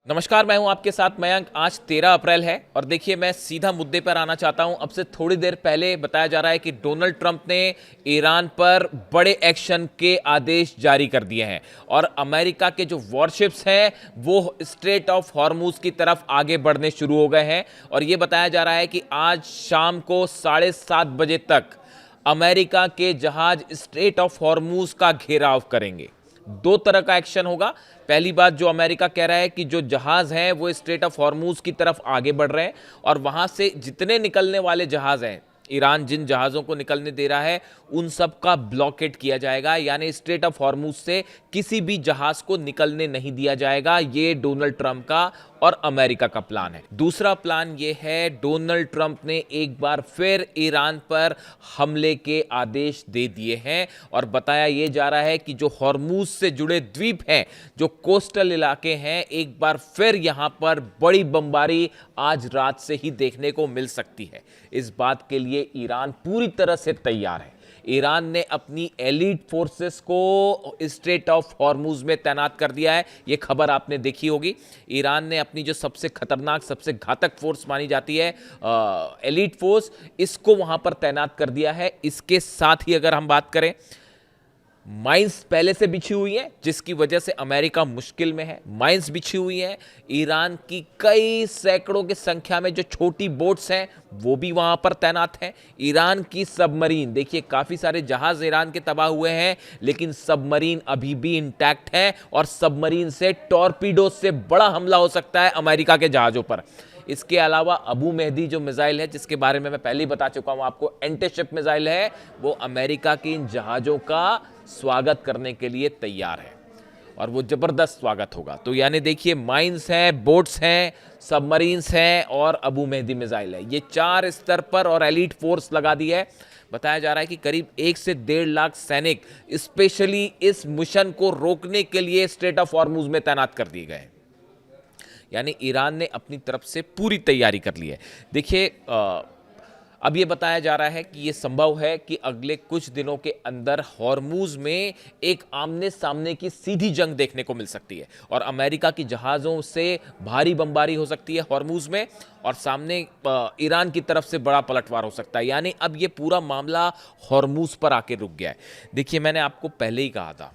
नमस्कार, मैं हूं आपके साथ मयंक। आज 13 अप्रैल है और देखिए मैं सीधा मुद्दे पर आना चाहता हूं। अब से थोड़ी देर पहले बताया जा रहा है कि डोनाल्ड ट्रंप ने ईरान पर बड़े एक्शन के आदेश जारी कर दिए हैं और अमेरिका के जो वॉरशिप्स हैं वो स्ट्रेट ऑफ हॉर्मूज की तरफ आगे बढ़ने शुरू हो गए हैं। और ये बताया जा रहा है कि आज शाम को 7:30 बजे तक अमेरिका के जहाज स्ट्रेट ऑफ हॉर्मूज का घेराव करेंगे। दो तरह का एक्शन होगा। पहली बात, जो अमेरिका कह रहा है कि जो जहाज हैं वो स्ट्रेट ऑफ हॉर्मूज की तरफ आगे बढ़ रहे हैं और वहां से जितने निकलने वाले जहाज हैं, ईरान जिन जहाज़ों को निकलने दे रहा है उन सब का ब्लॉकेट किया जाएगा, यानी स्ट्रेट ऑफ हॉर्मूज से किसी भी जहाज को निकलने नहीं दिया जाएगा। ये डोनाल्ड ट्रंप का और अमेरिका का प्लान है। दूसरा प्लान ये है, डोनाल्ड ट्रंप ने एक बार फिर ईरान पर हमले के आदेश दे दिए हैं और बताया ये जा रहा है कि जो हॉर्मूज से जुड़े द्वीप हैं, जो कोस्टल इलाके हैं, एक बार फिर यहां पर बड़ी बमबारी आज रात से ही देखने को मिल सकती है। इस बात के लिए ईरान पूरी तरह से तैयार है। ईरान ने अपनी एलीट फोर्सेस को स्ट्रेट ऑफ हॉर्मूज में तैनात कर दिया है। यह खबर आपने देखी होगी। ईरान ने अपनी जो सबसे खतरनाक, सबसे घातक फोर्स मानी जाती है एलीट फोर्स, इसको वहां पर तैनात कर दिया है। इसके साथ ही अगर हम बात करें, माइंस पहले से बिछी हुई है जिसकी वजह से अमेरिका मुश्किल में है। माइंस बिछी हुई है। ईरान की कई सैकड़ों की संख्या में जो छोटी बोट्स हैं वो भी वहां पर तैनात हैं। ईरान की सबमरीन, देखिए काफी सारे जहाज ईरान के तबाह हुए हैं लेकिन सबमरीन अभी भी इंटैक्ट है और सबमरीन से टॉर्पीडो से बड़ा हमला हो सकता है अमेरिका के जहाजों पर। इसके अलावा अबू मेहदी जो मिसाइल है, जिसके बारे में मैं पहले ही बता चुका हूं आपको, एंटीशिप मिसाइल है, वो अमेरिका के इन जहाजों का स्वागत करने के लिए तैयार है और वो जबरदस्त स्वागत होगा। तो यानी देखिए, माइंस हैं, बोट्स हैं, सबमरीन्स हैं और अबू मेहदी मिसाइल है। ये 4 स्तर पर और एलीट फोर्स लगा दी है। बताया जा रहा है कि करीब 1 से 1.5 लाख सैनिक स्पेशली इस मिशन को रोकने के लिए स्ट्रेट ऑफ हॉर्मूज में तैनात कर दिए गए। यानी ईरान ने अपनी तरफ से पूरी तैयारी कर ली है। देखिए, अब ये बताया जा रहा है कि ये संभव है कि अगले कुछ दिनों के अंदर हॉर्मूज में एक आमने सामने की सीधी जंग देखने को मिल सकती है और अमेरिका की जहाज़ों से भारी बमबारी हो सकती है हॉर्मूज में और सामने ईरान की तरफ से बड़ा पलटवार हो सकता है। यानी अब ये पूरा मामला हॉर्मूज पर आके रुक गया है। देखिए, मैंने आपको पहले ही कहा था,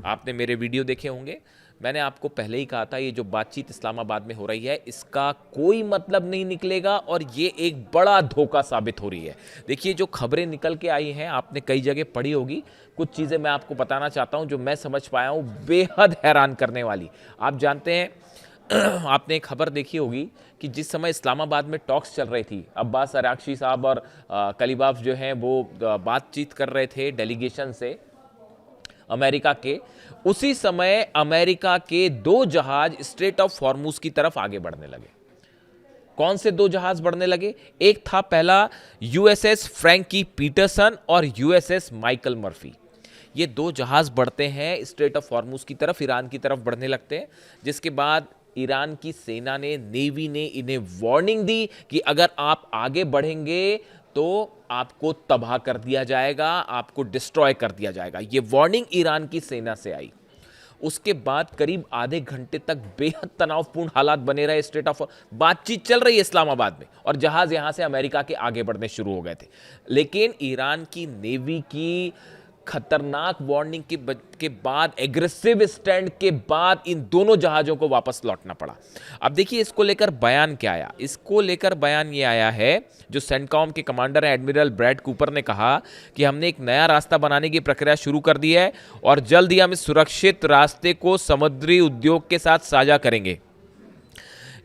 आपने मेरे वीडियो देखे होंगे, मैंने आपको पहले ही कहा था ये जो बातचीत इस्लामाबाद में हो रही है इसका कोई मतलब नहीं निकलेगा और ये एक बड़ा धोखा साबित हो रही है। देखिए, जो खबरें निकल के आई हैं आपने कई जगह पढ़ी होगी। कुछ चीज़ें मैं आपको बताना चाहता हूं जो मैं समझ पाया हूं, बेहद हैरान करने वाली। आप जानते हैं आपने एक खबर देखी होगी कि जिस समय इस्लामाबाद में टॉक्स चल रही थी, अब्बास अरागची साहब और कलीबाफ जो हैं वो बातचीत कर रहे थे डेलीगेशन से अमेरिका के, उसी समय अमेरिका के 2 जहाज स्ट्रेट ऑफ हॉर्मूज की तरफ आगे बढ़ने लगे। कौन से 2 जहाज बढ़ने लगे? एक था पहला यूएसएस फ्रैंकी पीटरसन और यूएसएस माइकल मर्फी। ये 2 जहाज बढ़ते हैं स्ट्रेट ऑफ हॉर्मूज की तरफ, ईरान की तरफ बढ़ने लगते हैं, जिसके बाद ईरान की सेना ने, नेवी ने इन्हें वार्निंग दी कि अगर आप आगे बढ़ेंगे तो आपको तबाह कर दिया जाएगा, आपको डिस्ट्रॉय कर दिया जाएगा। ये वार्निंग ईरान की सेना से आई। उसके बाद करीब आधे घंटे तक बेहद तनावपूर्ण हालात बने रहे स्ट्रेट ऑफ, बातचीत चल रही है इस्लामाबाद में और जहाज यहां से अमेरिका के आगे बढ़ने शुरू हो गए थे। लेकिन ईरान की नेवी की खतरनाक वार्निंग के बाद, एग्रेसिव स्टैंड के बाद इन दोनों जहाजों को वापस लौटना पड़ा। अब देखिए, इसको लेकर बयान क्या आया। इसको लेकर बयान ये आया है, जो सेंटकॉम के कमांडर हैं एडमिरल ब्रैड कूपर ने कहा कि हमने एक नया रास्ता बनाने की प्रक्रिया शुरू कर दी है और जल्द ही हम इस सुरक्षित रास्ते को समुद्री उद्योग के साथ साझा करेंगे।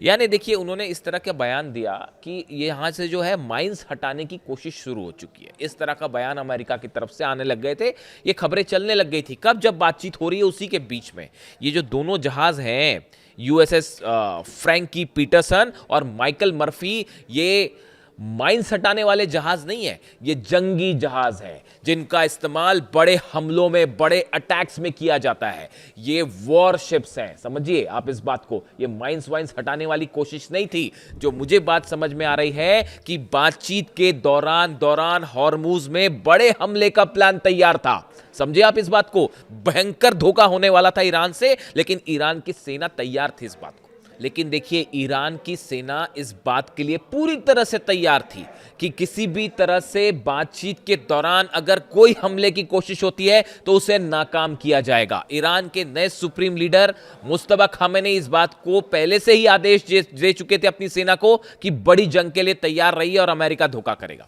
यानी देखिए, उन्होंने इस तरह का बयान दिया कि ये यहाँ से जो है माइंस हटाने की कोशिश शुरू हो चुकी है। इस तरह का बयान अमेरिका की तरफ से आने लग गए थे। ये खबरें चलने लग गई थी कब? जब बातचीत हो रही है उसी के बीच में ये जो दोनों जहाज हैं, यूएसएस फ्रैंकी पीटरसन और माइकल मर्फी, ये माइंस हटाने वाले जहाज नहीं है, ये जंगी जहाज हैं जिनका इस्तेमाल बड़े हमलों में, बड़े अटैक्स में किया जाता है। ये वॉरशिप्स हैं, समझिए आप इस बात को। ये माइंस वाइंस हटाने वाली कोशिश नहीं थी। जो मुझे बात समझ में आ रही है कि बातचीत के दौरान हॉर्मूज में बड़े हमले का प्लान तैयार था। समझे आप इस बात को? भयंकर धोखा होने वाला था ईरान से, लेकिन ईरान की सेना तैयार थी इस बात को। लेकिन देखिए ईरान की सेना इस बात के लिए पूरी तरह से तैयार थी कि किसी भी तरह से बातचीत के दौरान अगर कोई हमले की कोशिश होती है तो उसे नाकाम किया जाएगा। ईरान के नए सुप्रीम लीडर मुस्तफा खामेनी इस बात को पहले से ही आदेश दे चुके थे अपनी सेना को कि बड़ी जंग के लिए तैयार रहिए और अमेरिका धोखा करेगा।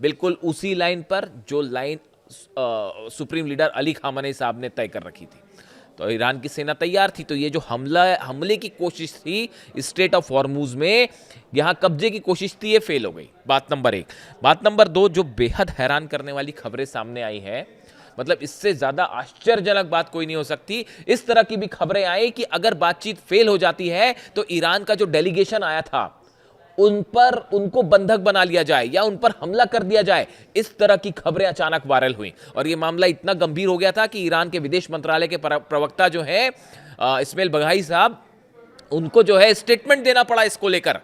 बिल्कुल उसी लाइन पर जो line supreme leader Ali Khamenei साहब ने तय कर रखी थी, तो ईरान की सेना तैयार थी। तो ये जो हमले की कोशिश थी स्ट्रेट ऑफ हॉर्मुज में, यहां कब्जे की कोशिश थी, ये फेल हो गई। बात नंबर 1। बात नंबर 2, जो बेहद हैरान करने वाली खबरें सामने आई हैं, मतलब इससे ज्यादा आश्चर्यजनक बात कोई नहीं हो सकती। इस तरह की भी खबरें आई कि अगर बातचीत फेल हो जाती है तो ईरान का जो डेलीगेशन आया था उनको बंधक बना लिया जाए या उन पर हमला कर दिया जाए। इस तरह की खबरें अचानक वायरल हुई और यह मामला इतना गंभीर हो गया था कि ईरान के विदेश मंत्रालय के प्रवक्ता जो है इस्माइल बघाई साहब, उनको जो है स्टेटमेंट देना पड़ा इसको लेकर।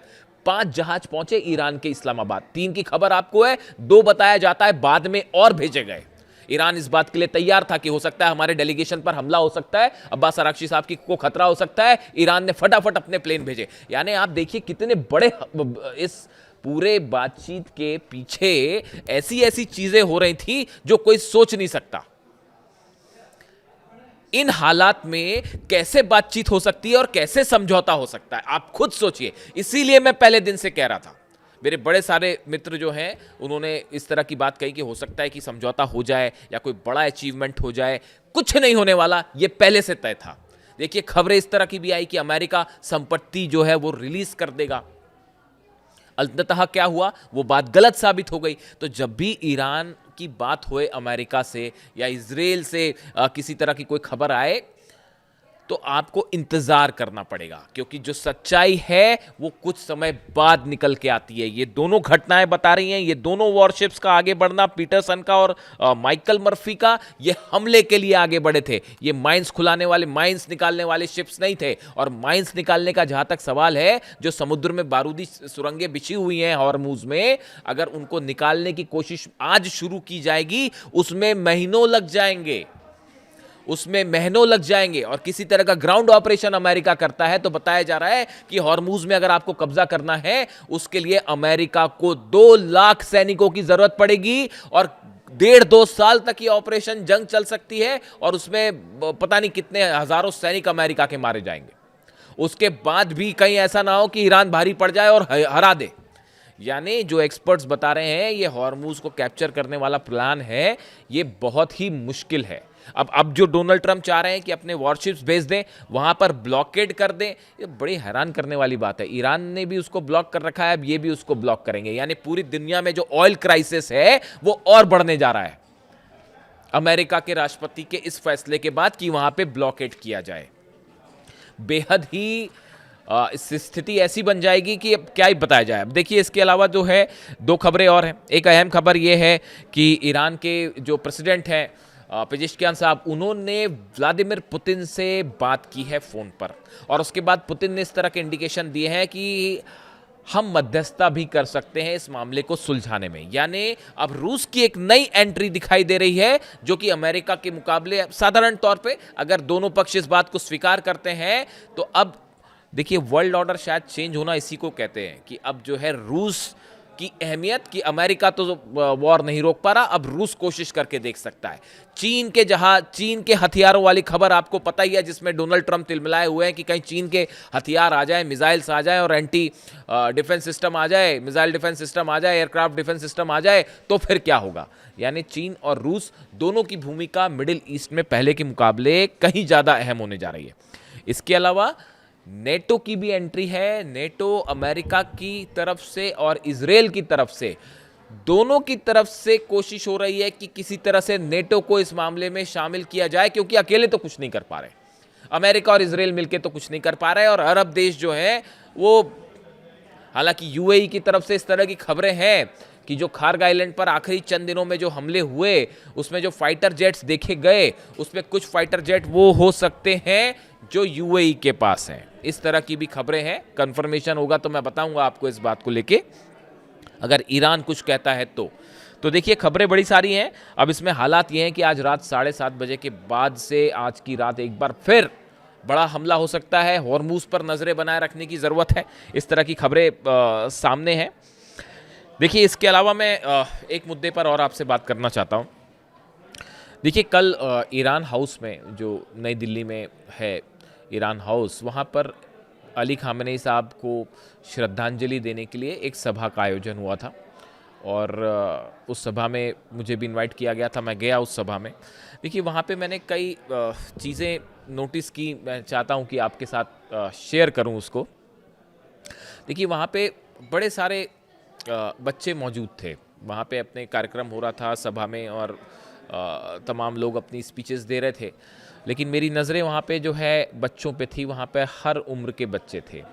5 जहाज पहुंचे ईरान के इस्लामाबाद। 3 की खबर आपको है, 2 बताया जाता है बाद में और भेजे गए। ईरान इस बात के लिए तैयार था कि हो सकता है हमारे डेलीगेशन पर हमला हो सकता है, अब्बास अराक्ची साहब को खतरा हो सकता है। ईरान ने फटाफट अपने प्लेन भेजे। यानी आप देखिए कितने बड़े इस पूरे बातचीत के पीछे ऐसी ऐसी चीजें हो रही थी जो कोई सोच नहीं सकता। इन हालात में कैसे बातचीत हो सकती है और कैसे समझौता हो सकता है, आप खुद सोचिए। इसीलिए मैं पहले दिन से कह रहा था, मेरे बड़े सारे मित्र जो हैं उन्होंने इस तरह की बात कही कि हो सकता है कि समझौता हो जाए या कोई बड़ा अचीवमेंट हो जाए। कुछ नहीं होने वाला, ये पहले से तय था। देखिए खबरें इस तरह की भी आई कि अमेरिका संपत्ति जो है वो रिलीज कर देगा। अंततः क्या हुआ, वो बात गलत साबित हो गई। तो जब भी ईरान की बात होए अमेरिका से या इजराइल से किसी तरह की कोई खबर आए तो आपको इंतजार करना पड़ेगा, क्योंकि जो सच्चाई है वो कुछ समय बाद निकल के आती है। ये दोनों घटनाएं बता रही हैं, ये दोनों वॉरशिप्स का आगे बढ़ना, पीटरसन का और माइकल मर्फी का, ये हमले के लिए आगे बढ़े थे। ये माइंस माइंस निकालने वाले शिप्स नहीं थे। और माइंस निकालने का जहां तक सवाल है, जो समुद्र में बारूदी सुरंगें बिछी हुई हैं हॉर्मुज में, अगर उनको निकालने की कोशिश आज शुरू की जाएगी उसमें महीनों लग जाएंगे, और किसी तरह का ग्राउंड ऑपरेशन अमेरिका करता है तो बताया जा रहा है कि हॉर्मुज में अगर आपको कब्जा करना है उसके लिए अमेरिका को 2 लाख सैनिकों की जरूरत पड़ेगी और 1.5-2 साल तक ये ऑपरेशन जंग चल सकती है और उसमें पता नहीं कितने हजारों सैनिक अमेरिका के मारे जाएंगे। उसके बाद भी कहीं ऐसा ना हो कि ईरान भारी पड़ जाए और हरा दे। यानी जो एक्सपर्ट्स बता रहे हैं ये हॉर्मुज को कैप्चर करने वाला प्लान है, ये बहुत ही मुश्किल है। अब जो डोनाल्ड ट्रंप चाह रहे हैं कि अपने वॉरशिप्स भेज दें, वहां पर ब्लॉकेड कर दें, ये बड़ी हैरान करने वाली बात है। ईरान ने भी उसको ब्लॉक कर रखा है, अब ये भी उसको ब्लॉक करेंगे। यानी पूरी दुनिया में जो ऑयल क्राइसिस है वो और बढ़ने जा रहा है अमेरिका के राष्ट्रपति के इस फैसले के बाद कि वहां पे ब्लॉकेड किया जाए। बेहद ही इस स्थिति ऐसी बन जाएगी कि अब क्या ही बताया जाए। अब देखिए इसके अलावा जो है 2 खबरें और हैं। एक अहम खबर यह है कि ईरान के जो प्रेसिडेंट हैं पेजेश्कियान साहब, उन्होंने व्लादिमीर पुतिन से बात की है फ़ोन पर, और उसके बाद पुतिन ने इस तरह के इंडिकेशन दिए हैं कि हम मध्यस्थता भी कर सकते हैं इस मामले को सुलझाने में। यानी अब रूस की एक नई एंट्री दिखाई दे रही है, जो कि अमेरिका के मुकाबले साधारण तौर पे अगर दोनों पक्ष इस बात को स्वीकार करते हैं तो अब देखिए वर्ल्ड ऑर्डर शायद चेंज होना इसी को कहते हैं कि अब जो है रूस की अहमियत, कि अमेरिका तो वॉर नहीं रोक पा रहा, अब रूस कोशिश करके देख सकता है। चीन के हथियारों वाली खबर आपको पता ही है, जिसमें डोनाल्ड ट्रंप तिलमिलाए हुए हैं कि कहीं चीन के हथियार आ जाए, मिसाइल्स आ जाए और एंटी डिफेंस सिस्टम आ जाए, मिसाइल डिफेंस सिस्टम आ जाए, एयरक्राफ्ट डिफेंस सिस्टम आ जाए तो फिर क्या होगा। यानी चीन और रूस दोनों की भूमिका मिडिल ईस्ट में पहले के मुकाबले कहीं ज़्यादा अहम होने जा रही है। इसके अलावा नेटो की भी एंट्री है। नेटो अमेरिका की तरफ से और इजराइल की तरफ से, दोनों की तरफ से कोशिश हो रही है कि किसी तरह से नेटो को इस मामले में शामिल किया जाए, क्योंकि अकेले तो कुछ नहीं कर पा रहे। अमेरिका और इजराइल मिलकर तो कुछ नहीं कर पा रहे, और अरब देश जो है वो, हालांकि यूएई की तरफ से इस तरह की खबरें हैं कि जो खार्ग आइलैंड पर आखिरी चंद दिनों में जो हमले हुए उसमें जो फाइटर जेट्स देखे गए उसमें कुछ फाइटर जेट वो हो सकते हैं जो यूएई के पास हैं। इस तरह की भी खबरें हैं। कंफर्मेशन होगा तो मैं बताऊंगा आपको इस बात को लेके, अगर ईरान कुछ कहता है तो देखिए खबरें बड़ी सारी हैं। अब इसमें हालात ये हैं कि आज रात 7:30 बजे के बाद से आज की रात एक बार फिर बड़ा हमला हो सकता है, हॉर्मूज पर नज़रें बनाए रखने की ज़रूरत है, इस तरह की खबरें सामने हैं। देखिए, इसके अलावा मैं एक मुद्दे पर और आपसे बात करना चाहता हूँ। देखिए, कल ईरान हाउस में, जो नई दिल्ली में है ईरान हाउस, वहाँ पर अली खामेनी साहब को श्रद्धांजलि देने के लिए एक सभा का आयोजन हुआ था और उस सभा में मुझे भी इनवाइट किया गया था। मैं गया उस सभा में। देखिए, वहाँ पे मैंने कई चीज़ें नोटिस की, मैं चाहता हूँ कि आपके साथ शेयर करूँ उसको। देखिए, वहाँ पे बड़े सारे बच्चे मौजूद थे। वहाँ पे अपने कार्यक्रम हो रहा था सभा में और तमाम लोग अपनी स्पीचेस दे रहे थे, लेकिन मेरी नज़रें वहाँ पे जो है बच्चों पे थी। वहाँ पे हर उम्र के बच्चे थे।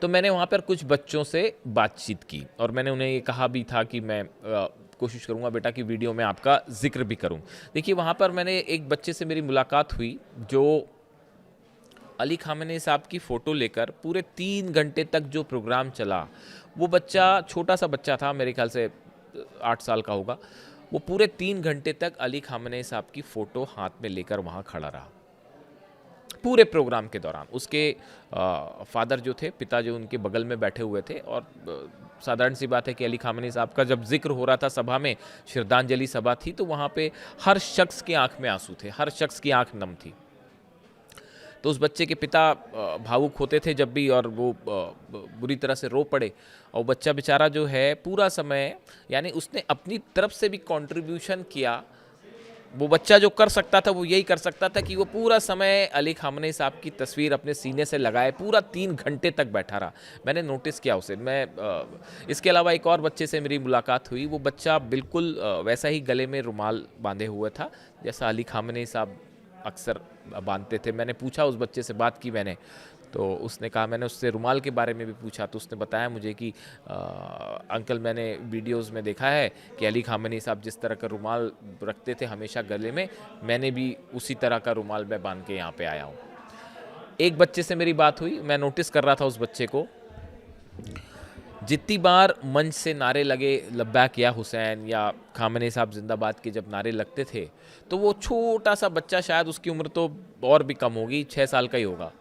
तो मैंने वहाँ पर कुछ बच्चों से बातचीत की और मैंने उन्हें ये कहा भी था कि मैं कोशिश करूँगा बेटा कि वीडियो में आपका जिक्र भी करूँ। देखिए, वहाँ पर मैंने एक बच्चे से मेरी मुलाकात हुई जो अली खामेनी साहब की फ़ोटो लेकर पूरे 3 घंटे तक जो प्रोग्राम चला, वो बच्चा छोटा सा बच्चा था, मेरे ख्याल से 8 साल का होगा। वो पूरे 3 घंटे तक अली खामेनी साहब की फ़ोटो हाथ में लेकर वहाँ खड़ा रहा पूरे प्रोग्राम के दौरान। उसके फादर जो थे, पिता जो उनके बगल में बैठे हुए थे और साधारण सी बात है कि अली खामेनी साहब का जब जिक्र हो रहा था सभा में, श्रद्धांजलि सभा थी, तो वहाँ पे हर शख्स की आंख में आंसू थे, हर शख्स की आंख नम थी। तो उस बच्चे के पिता भावुक होते थे जब भी, और वो बुरी तरह से रो पड़े। और बच्चा बेचारा जो है पूरा समय, यानी उसने अपनी तरफ से भी कंट्रीब्यूशन किया। वो बच्चा जो कर सकता था वो यही कर सकता था कि वो पूरा समय अली खामेनी साहब की तस्वीर अपने सीने से लगाए पूरा 3 घंटे तक बैठा रहा। मैंने नोटिस किया उसे। इसके अलावा एक और बच्चे से मेरी मुलाकात हुई। वो बच्चा बिल्कुल वैसा ही गले में रुमाल बांधे हुए था जैसा अली खामेनी साहब अक्सर बांधते थे। मैंने पूछा, उस बच्चे से बात की मैंने, तो उसने कहा, मैंने उससे रुमाल के बारे में भी पूछा तो उसने बताया मुझे कि अंकल, मैंने वीडियोस में देखा है कि अली खामेनी साहब जिस तरह का रुमाल रखते थे हमेशा गले में, मैंने भी उसी तरह का रुमाल मैं बांध के यहाँ पे आया हूँ। एक बच्चे से मेरी बात हुई। मैं नोटिस कर रहा था उस बच्चे को, जितनी बार मंच से नारे लगे लब्बैक या हुसैन या खामेनी साहब जिंदाबाद के जब नारे लगते थे, तो वो छोटा सा बच्चा, शायद उसकी उम्र तो और भी कम होगी, 6 साल का ही होगा,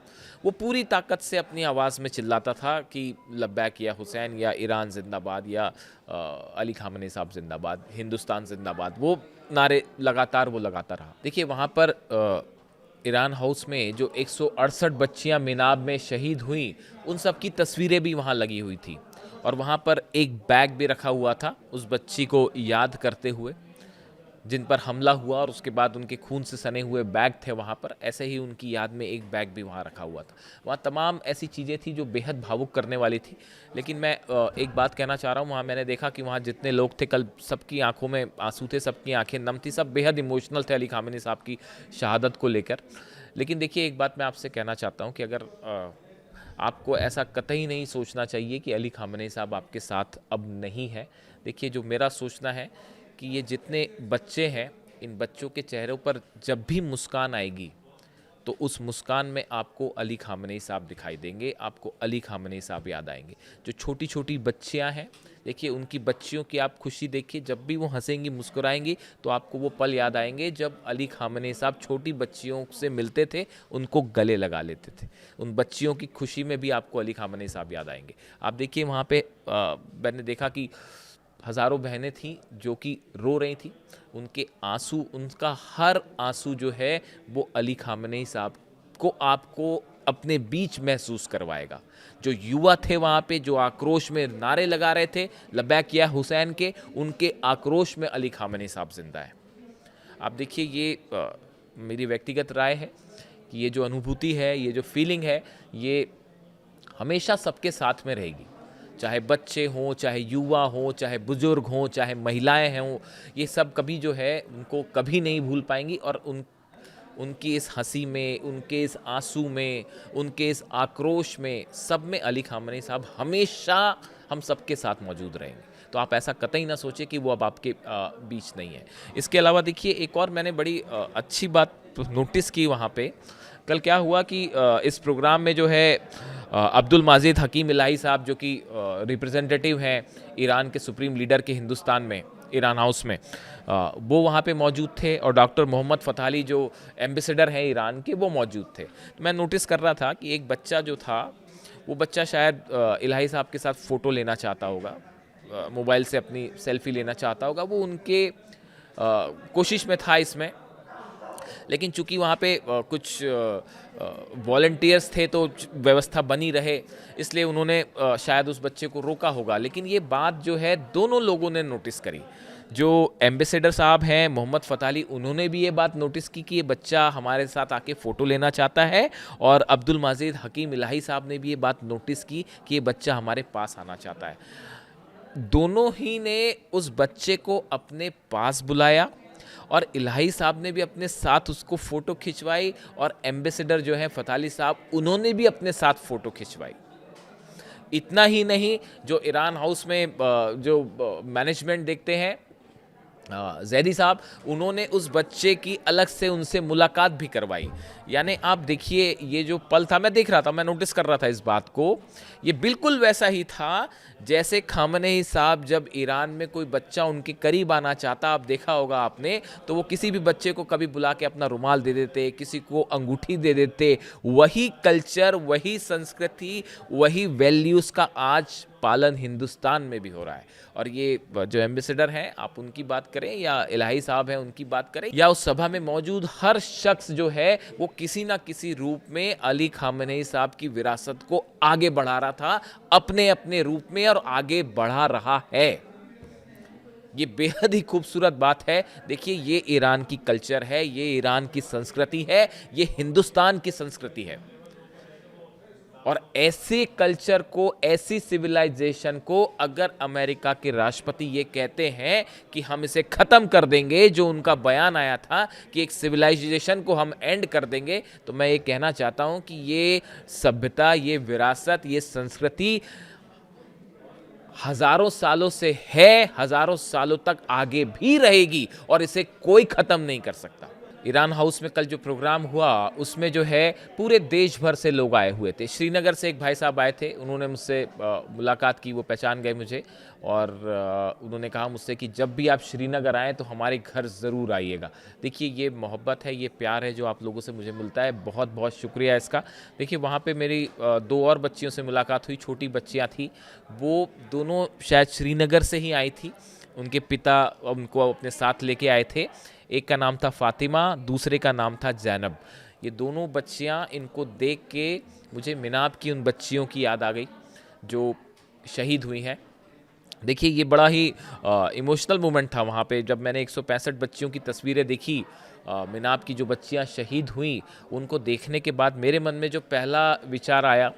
वो पूरी ताकत से अपनी आवाज़ में चिल्लाता था कि लब्बैक या हुसैन या ईरान जिंदाबाद या अली खामेनी साहब जिंदाबाद, हिंदुस्तान जिंदाबाद। वो नारे लगातार वो लगाता रहा। देखिए, वहाँ पर ईरान हाउस में जो 168 बच्चियाँ मिनाब में शहीद हुई, उन सब की तस्वीरें भी वहाँ लगी हुई थी और वहाँ पर एक बैग भी रखा हुआ था उस बच्ची को याद करते हुए जिन पर हमला हुआ, और उसके बाद उनके खून से सने हुए बैग थे वहाँ पर। ऐसे ही उनकी याद में एक बैग भी वहाँ रखा हुआ था। वहाँ तमाम ऐसी चीज़ें थी जो बेहद भावुक करने वाली थी। लेकिन मैं एक बात कहना चाह रहा हूँ, वहाँ मैंने देखा कि वहाँ जितने लोग थे कल, सबकी आंखों में आंसू थे, सबकी आंखें नम थी, सब बेहद इमोशनल थे अली खामेनी साहब की शहादत को लेकर। लेकिन देखिए, एक बात मैं आपसे कहना चाहता हूँ कि अगर आपको ऐसा कतई नहीं सोचना चाहिए कि अली खामेनी साहब आपके साथ अब नहीं है। देखिए, जो मेरा सोचना है कि ये जितने बच्चे हैं, इन बच्चों के चेहरों पर जब भी मुस्कान आएगी तो उस मुस्कान में आपको अली खामेनी साहब दिखाई देंगे, आपको अली खामेनी साहब याद आएंगे। जो छोटी छोटी बच्चियां हैं, देखिए, उनकी बच्चियों की आप खुशी देखिए, जब भी वो हंसेंगी, मुस्कुराएंगी, तो आपको वो पल याद आएंगे जब अली खामेनी साहब छोटी बच्चियों से मिलते थे, उनको गले लगा लेते थे। उन बच्चियों की खुशी में भी आपको अली खामेनी साहब याद आएंगे। आप देखिए, वहाँ पे मैंने देखा कि हज़ारों बहनें थीं जो कि रो रही थीं। उनके आंसू, उनका हर आंसू जो है वो अली खामेनी साहब को आपको अपने बीच महसूस करवाएगा। जो युवा थे वहाँ पे, जो आक्रोश में नारे लगा रहे थे लब्बैक या हुसैन के, उनके आक्रोश में अली खामेनी साहब जिंदा है। आप देखिए, ये मेरी व्यक्तिगत राय है कि ये जो अनुभूति है, ये जो फीलिंग है, ये हमेशा सबके साथ में रहेगी। चाहे बच्चे हों, चाहे युवा हों, चाहे बुजुर्ग हों, चाहे महिलाएं हों, ये सब कभी जो है उनको कभी नहीं भूल पाएंगी। और उनकी इस हंसी में, उनके इस आंसू में, उनके इस आक्रोश में, सब में अली खामेनी साहब हमेशा हम सबके साथ मौजूद रहेंगे। तो आप ऐसा कतई ना सोचें कि वो अब आपके बीच नहीं है। इसके अलावा देखिए, एक और मैंने बड़ी अच्छी बात नोटिस की वहाँ पे। कल क्या हुआ कि इस प्रोग्राम में जो है अब्दुल माजिद हकीम इलाही साहब, जो कि रिप्रेजेंटेटिव हैं ईरान के सुप्रीम लीडर के हिंदुस्तान में, ईरान हाउस में, वो वहाँ पे मौजूद थे और डॉक्टर मोहम्मद फ़तह अली जो एम्बेसडर हैं ईरान के, वो मौजूद थे। तो मैं नोटिस कर रहा था कि एक बच्चा जो था, वो बच्चा शायद इलाही साहब के साथ फ़ोटो लेना चाहता होगा, मोबाइल से अपनी सेल्फ़ी लेना चाहता होगा, वो उनके कोशिश में था इसमें। लेकिन चूंकि वहाँ पे कुछ वॉलंटियर्स थे तो व्यवस्था बनी रहे, इसलिए उन्होंने शायद उस बच्चे को रोका होगा। लेकिन ये बात जो है दोनों लोगों ने नोटिस करी। जो एम्बेसडर साहब हैं मोहम्मद फ़तह अली, उन्होंने भी ये बात नोटिस की कि ये बच्चा हमारे साथ आके फ़ोटो लेना चाहता है, और अब्दुल माजिद हकीम इलाही साहब ने भी ये बात नोटिस की कि ये बच्चा हमारे पास आना चाहता है। दोनों ही ने उस बच्चे को अपने पास बुलाया और इलाही साहब ने भी अपने साथ उसको फ़ोटो खिंचवाई, और एम्बेसडर जो है फ़तह अली साहब, उन्होंने भी अपने साथ फ़ोटो खिंचवाई। इतना ही नहीं, जो ईरान हाउस में जो मैनेजमेंट देखते हैं जैदी साहब, उन्होंने उस बच्चे की अलग से उनसे मुलाकात भी करवाई। यानी आप देखिए, ये जो पल था, मैं देख रहा था, मैं नोटिस कर रहा था इस बात को, ये बिल्कुल वैसा ही था जैसे खामनेई साहब जब ईरान में कोई बच्चा उनके करीब आना चाहता, आप देखा होगा आपने, तो वो किसी भी बच्चे को कभी बुला के अपना रुमाल दे देते, किसी को अंगूठी दे देते। वही कल्चर, वही संस्कृति, वही वैल्यूज़ का आज पालन हिंदुस्तान में भी हो रहा है। और ये जो एम्बेसडर हैं, आप उनकी बात करें या इलाही साहब हैं उनकी बात करें, या उस सभा में मौजूद हर शख्स जो है, वो किसी ना किसी रूप में अली खामनेई साहब की विरासत को आगे बढ़ा रहा था, अपने अपने रूप में, और आगे बढ़ा रहा है। ये बेहद ही खूबसूरत बात है। देखिए, ये ईरान की कल्चर है, ये ईरान की संस्कृति है, ये हिंदुस्तान की संस्कृति है। और ऐसे कल्चर को, ऐसी सिविलाइजेशन को अगर अमेरिका के राष्ट्रपति ये कहते हैं कि हम इसे ख़त्म कर देंगे, जो उनका बयान आया था कि एक सिविलाइजेशन को हम एंड कर देंगे, तो मैं ये कहना चाहता हूँ कि ये सभ्यता, ये विरासत, ये संस्कृति हज़ारों सालों से है, हज़ारों सालों तक आगे भी रहेगी, और इसे कोई ख़त्म नहीं कर सकता। ईरान हाउस में कल जो प्रोग्राम हुआ, उसमें जो है पूरे देश भर से लोग आए हुए थे। श्रीनगर से एक भाई साहब आए थे, उन्होंने मुझसे मुलाकात की, वो पहचान गए मुझे, और उन्होंने कहा मुझसे कि जब भी आप श्रीनगर आएँ तो हमारे घर ज़रूर आइएगा। देखिए, ये मोहब्बत है, ये प्यार है जो आप लोगों से मुझे मिलता है, बहुत बहुत शुक्रिया इसका। देखिए, वहाँ पे मेरी 2 और बच्चियों से मुलाकात हुई, छोटी बच्चियाँ थी, वो दोनों शायद श्रीनगर से ही आई थी। उनके पिता उनको अपने साथ लेके आए थे। एक का नाम था फ़ातिमा, दूसरे का नाम था ज़ैनब। ये दोनों बच्चियाँ, इनको देख के मुझे मिनाब की उन बच्चियों की याद आ गई जो शहीद हुई हैं। देखिए, ये बड़ा ही इमोशनल मोमेंट था वहाँ पे, जब मैंने 165 बच्चियों की तस्वीरें देखी। मिनाब की जो बच्चियाँ शहीद हुई, उनको देखने के बाद मेरे मन में जो पहला विचार आया,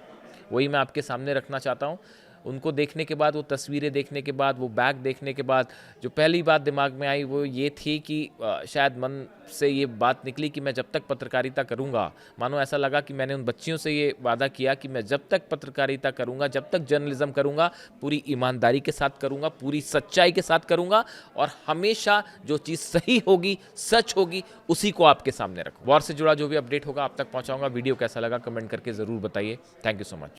वही मैं आपके सामने रखना चाहता हूँ। उनको देखने के बाद, वो तस्वीरें देखने के बाद, वो बैग देखने के बाद, जो पहली बात दिमाग में आई वो ये थी कि शायद मन से ये बात निकली कि मैं जब तक पत्रकारिता करूँगा, मानो ऐसा लगा कि मैंने उन बच्चियों से ये वादा किया कि मैं जब तक पत्रकारिता करूँगा, जब तक जर्नलिज्म करूँगा, पूरी ईमानदारी के साथ करूँगा, पूरी सच्चाई के साथ करूँगा, और हमेशा जो चीज़ सही होगी, सच होगी, उसी को आपके सामने रखूँ। वॉर से जुड़ा जो भी अपडेट होगा आप तक पहुँचाऊँगा। वीडियो कैसा लगा कमेंट करके ज़रूर बताइए। Thank you so much.